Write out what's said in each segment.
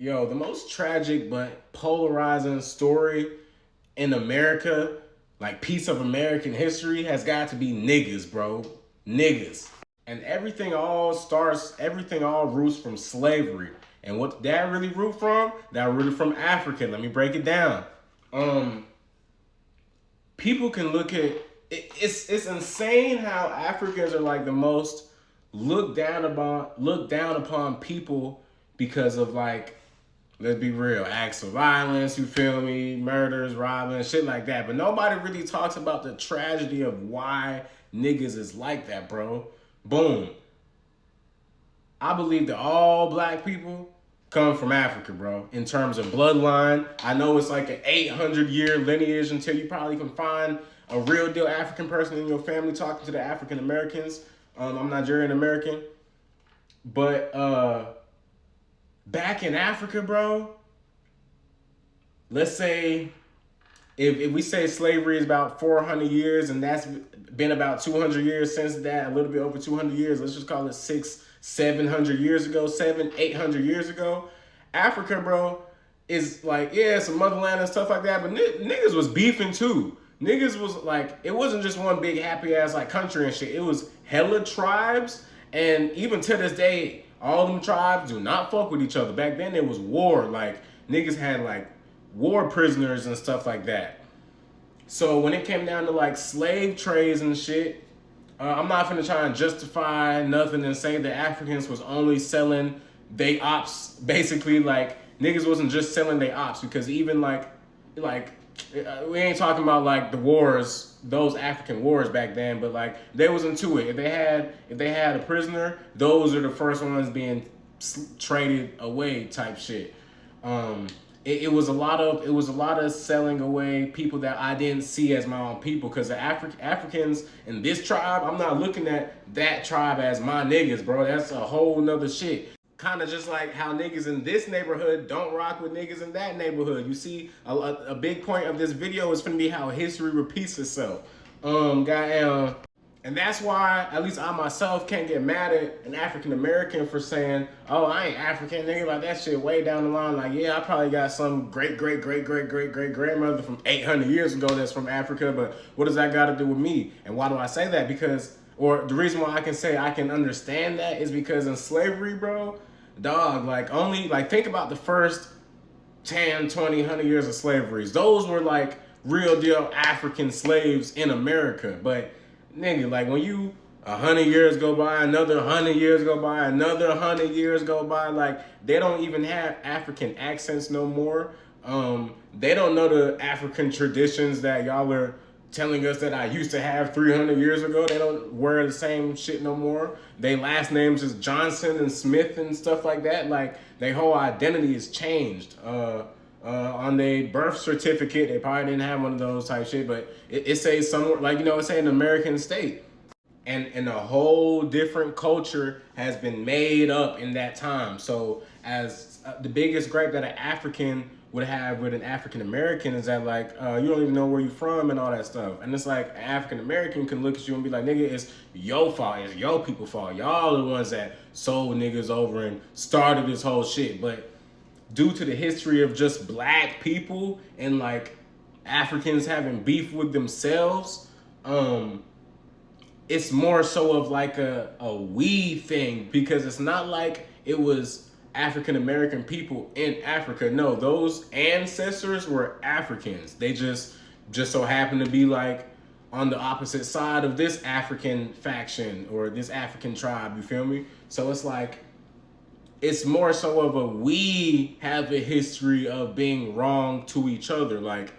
Yo, the most tragic but polarizing story in America, like piece of American history, has got to be niggas, bro. Niggas. And everything all roots from slavery. And what that really root from? That rooted from Africa. Let me break it down. Um, People can look at it's insane how Africans are like the most looked down upon people because of like, let's be real, acts of violence, you feel me, murders, robbing, shit like that. But nobody really talks about the tragedy of why niggas is like that, bro. Boom. I believe that all black people come from Africa, bro. In terms of bloodline, I know it's like an 800-year lineage until you probably can find a real deal African person in your family talking to the African Americans. I'm Nigerian American, but back in Africa, bro. Let's say if we say slavery is about 400 years and that's been about 200 years since that, a little bit over 200 years, let's just call it 700 years ago, 800 years ago. Africa, bro, is like, yeah, it's a motherland and stuff like that, but niggas was beefing too. Niggas was like, it wasn't just one big happy ass like country and shit. It was hella tribes, and even to this day, all them tribes do not fuck with each other. Back then, there was war. Like niggas had like war prisoners and stuff like that. So when it came down to like slave trades and shit, I'm not finna try and justify nothing and say that Africans was only selling they ops. Basically, like niggas wasn't just selling they ops, because even like we ain't talking about like the wars, those African wars back then, but like they was into it. If they had a prisoner, those are the first ones being traded away type shit. It was a lot of selling away people that I didn't see as my own people, because the Africans in this tribe, I'm not looking at that tribe as my niggas, bro. That's a whole nother shit. Kind of just like how niggas in this neighborhood don't rock with niggas in that neighborhood. You see, a big point of this video is going to be how history repeats itself. Goddamn. And that's why, at least I myself can't get mad at an African American for saying, "Oh, I ain't African, nigga." Like that shit way down the line. Like, yeah, I probably got some great grandmother from 800 years ago that's from Africa, but what does that got to do with me? And why do I say that? Because, or the reason why I can say I can understand that is because in slavery, bro, dog, like only, like think about the first 10, 20, 100 years of slaveries. Those were like real deal African slaves in America. But nigga, like when you 100 years go by, another 100 years go by, another 100 years go by, like they don't even have African accents no more. They don't know the African traditions that y'all are telling us that I used to have 300 years ago. They don't wear the same shit no more. They last names is Johnson and Smith and stuff like that. Like their whole identity is changed. On their birth certificate, they probably didn't have one of those type shit, but it says somewhere, like, it say an American state. And a whole different culture has been made up in that time. So as the biggest gripe that an African would have with an African American is that, like, you don't even know where you're from and all that stuff. And it's like an African American can look at you and be like, nigga, it's your fault, it's your people's fault. Y'all are the ones that sold niggas over and started this whole shit. But due to the history of just black people and like Africans having beef with themselves, it's more so of like a we thing, because it's not like it was African American people in Africa. No, those ancestors were Africans. They just so happen to be like on the opposite side of this African faction or this African tribe, you feel me? So it's like, it's more so of a we have a history of being wrong to each other. Like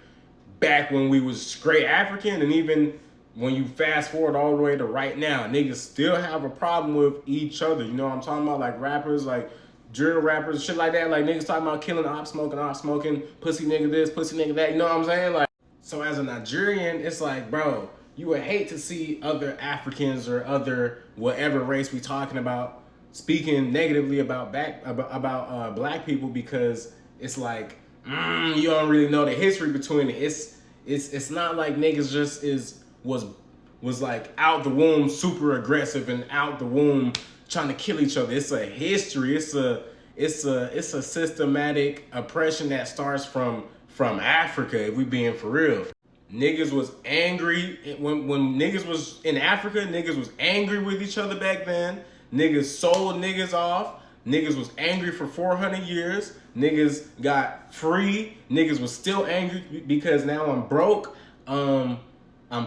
back when we was straight African, and even when you fast forward all the way to right now, niggas still have a problem with each other. You know what I'm talking about? Like rappers, like drill rappers, shit like that. Like niggas talking about killing op smoking, pussy nigga this, pussy nigga that. You know what I'm saying? Like, so as a Nigerian, it's like, bro, you would hate to see other Africans or other whatever race we talking about speaking negatively about black people, because it's like, you don't really know the history between it. It's not like niggas just was like out the womb super aggressive and out the womb trying to kill each other. It's a history. it's a systematic oppression that starts from Africa, if we being for real. Niggas was angry when niggas was in Africa, niggas was angry with each other back then. Niggas sold niggas off. Niggas was angry for 400 years. Niggas got free. Niggas was still angry because now I'm broke. I'm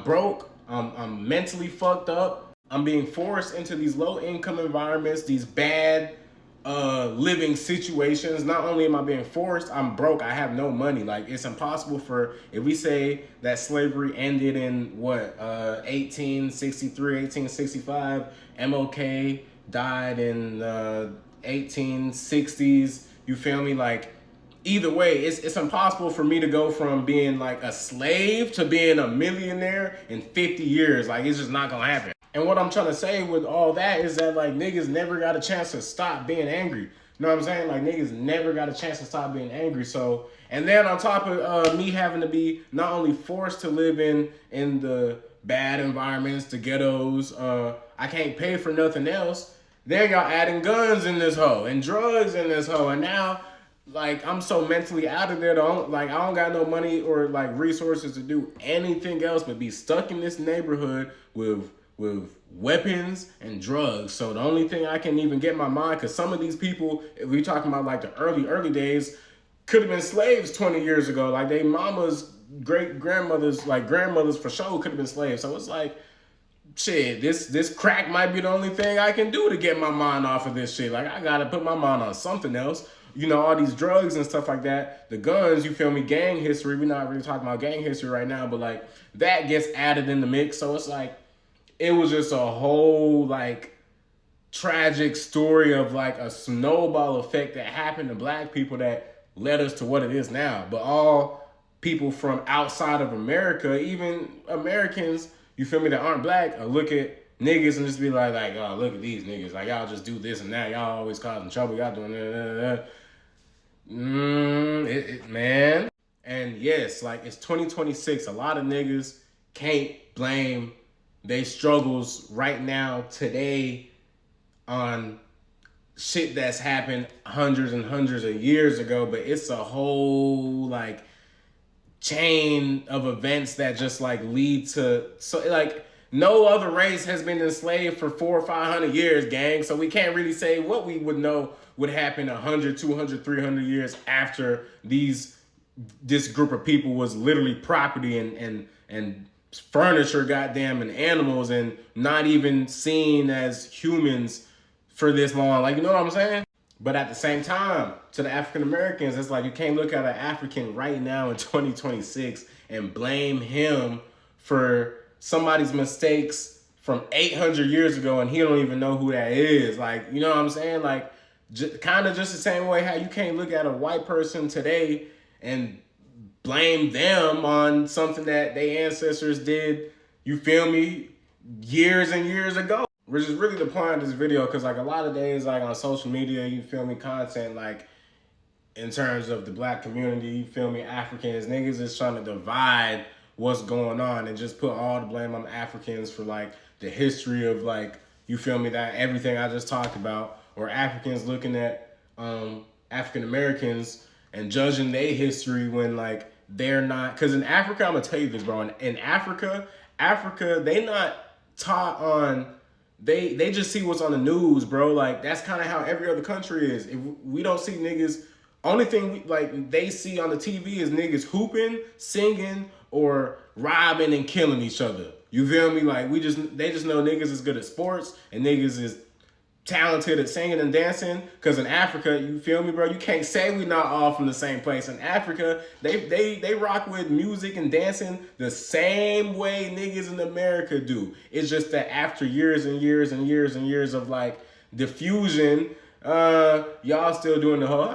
broke. I'm mentally fucked up. I'm being forced into these low income environments, these bad living situations. Not only am I being forced, I'm broke. I have no money. Like, it's impossible for, if we say that slavery ended in 1863, 1865, MLK died in 1860s. You feel me? Like, either way, it's impossible for me to go from being like a slave to being a millionaire in 50 years. Like, it's just not gonna happen. And what I'm trying to say with all that is that, like, niggas never got a chance to stop being angry. You know what I'm saying? Like, niggas never got a chance to stop being angry. So, and then on top of me having to be not only forced to live in the bad environments, the ghettos, I can't pay for nothing else. Then y'all adding guns in this hoe and drugs in this hoe. And now, like, I'm so mentally out of there, I don't got no money or like resources to do anything else but be stuck in this neighborhood with weapons and drugs. So the only thing I can even get in my mind, because some of these people, if we talking about like the early days, could have been slaves 20 years ago. Like, they mamas, great grandmothers, like grandmothers for sure could have been slaves. So it's like, shit, this crack might be the only thing I can do to get my mind off of this shit. Like, I gotta put my mind on something else. You know, all these drugs and stuff like that, the guns, you feel me, gang history. We're not really talking about gang history right now, but like, that gets added in the mix. So it's like, it was just a whole like tragic story of like a snowball effect that happened to black people that led us to what it is now. But all people from outside of America, even Americans, you feel me, that aren't black, look at niggas and just be like, oh, look at these niggas. Like, y'all just do this and that. Y'all always causing trouble. Y'all doing that. Man. And yes, like, it's 2026. A lot of niggas can't blame they struggles right now, today, on shit that's happened hundreds and hundreds of years ago. But it's a whole, like, chain of events that just, like, lead to, so, like, no other race has been enslaved for 400 or 500 years, gang. So we can't really say what we would know would happen 100, 200, 300 years after this group of people was literally property and furniture, goddamn, and animals, and not even seen as humans for this long. Like, you know what I'm saying? But at the same time, to the African Americans, it's like, you can't look at an African right now in 2026 and blame him for somebody's mistakes from 800 years ago and he don't even know who that is. Like, you know what I'm saying? Like, kind of just the same way how you can't look at a white person today and blame them on something that their ancestors did, you feel me, years and years ago. Which is really the point of this video, because like a lot of days, like on social media, you feel me, content like in terms of the black community, you feel me, Africans, niggas is trying to divide what's going on and just put all the blame on Africans for like the history of, like, you feel me, that everything I just talked about, or Africans looking at African Americans and judging their history when like they're not. Because in Africa, I'm gonna tell you this, bro, in Africa, they not taught on, they just see what's on the news, bro. Like, that's kind of how every other country is. If we don't see niggas, only thing they see on the TV is niggas hooping, singing, or robbing and killing each other. You feel me? Like, they just know niggas is good at sports and niggas is talented at singing and dancing. Because in Africa, you feel me, bro, you can't say we not all from the same place. In Africa, they rock with music and dancing the same way niggas in America do. It's just that after years and years and years and years of like diffusion, y'all still doing the whole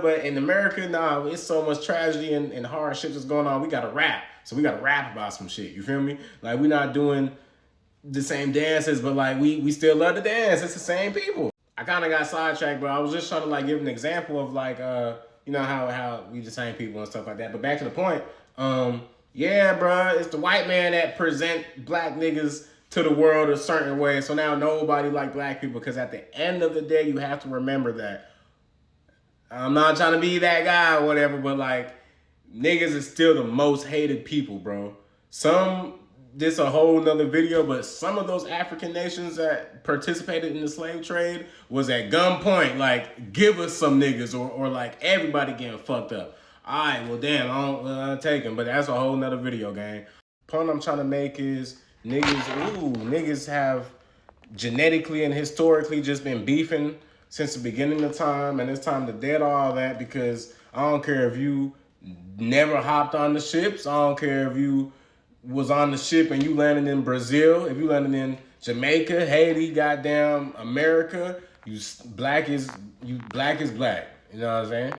but in America, nah, it's so much tragedy and hard shit that's going on. We gotta rap. So we gotta rap about some shit. You feel me? Like, we not doing the same dances, but like we still love to dance. It's the same people. I kind of got sidetracked, but I was just trying to like give an example of like you know how we the same people and stuff like that. But back to the point, yeah, bro, it's the white man that present black niggas to the world a certain way. So now nobody like black people, because at the end of the day, you have to remember that I'm not trying to be that guy or whatever, but like, niggas is still the most hated people, bro. This a whole nother video, but some of those African nations that participated in the slave trade was at gunpoint, like, give us some niggas, or like everybody getting fucked up. All right, well, damn, I don't take them, but that's a whole nother video, gang. Point I'm trying to make is niggas have genetically and historically just been beefing since the beginning of time, and it's time to dead all that, because I don't care if you never hopped on the ships. I don't care if you was on the ship and you landed in Brazil, if you landed in Jamaica, Haiti, goddamn America, black is black. You know what I'm saying?